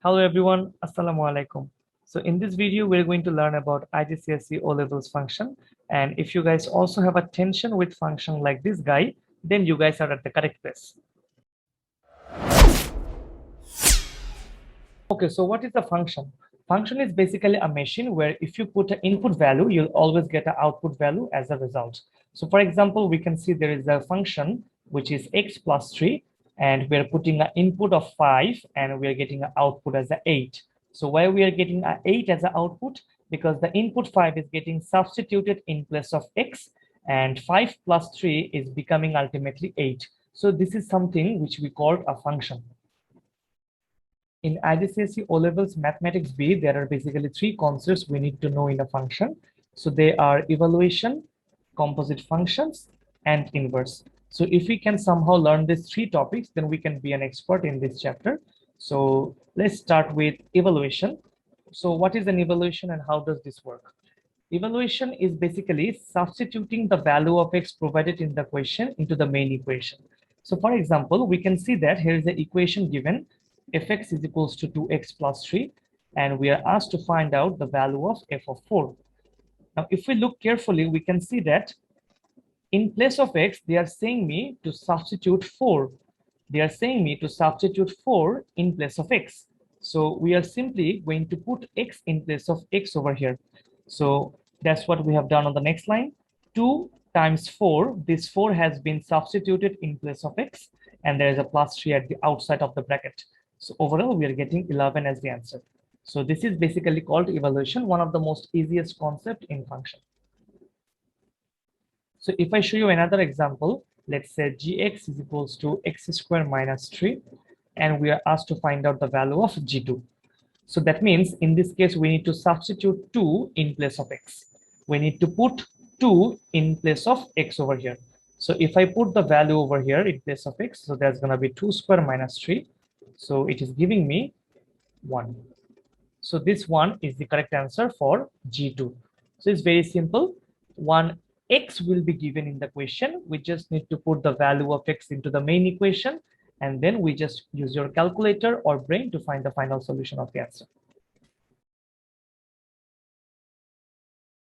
Hello everyone, Assalamu alaikum. So in this video, we're going to learn about IGCSE O-levels function. And if you guys also have a tension with function like this guy, then you guys are at the correct place. Okay, so what is a function? Function is basically a machine where if you put an input value, you'll always get an output value as a result. So for example, we can see there is a function which is x plus 3, and we're putting an input of 5 and we're getting an output as a 8. So why we are getting an 8 as an output? Because the input 5 is getting substituted in place of x, and 5 plus 3 is becoming ultimately 8. So this is something which we call a function. In IGCSE O-levels mathematics B, there are basically three concepts we need to know in a function. So they are evaluation, composite functions, and inverse. So if we can somehow learn these three topics, then we can be an expert in this chapter. So let's start with evaluation. So what is an evaluation and how does this work? Evaluation is basically substituting the value of x provided in the question into the main equation. So for example, we can see that here is the equation given fx is equals to 2x plus 3, and we are asked to find out the value of f of 4. Now, if we look carefully, we can see that in place of x, they are saying me to substitute 4. They are saying me to substitute 4 in place of x. So we are simply going to put x in place of x over here. So that's what we have done on the next line. 2 times 4, this 4 has been substituted in place of x, and there is a plus 3 at the outside of the bracket. So overall, we are getting 11 as the answer. So this is basically called evaluation, one of the most easiest concept in function. So if I show you another example, let's say gx is equals to x squared minus 3, and we are asked to find out the value of g2. So that means in this case, we need to substitute 2 in place of x. We need to put 2 in place of x over here. So if I put the value over here in place of x, so that's going to be 2 squared minus 3. So it is giving me 1. So this one is the correct answer for G2. So it's very simple. One x will be given in the question. We just need to put the value of x into the main equation, and then we just use your calculator or brain to find the final solution of the answer.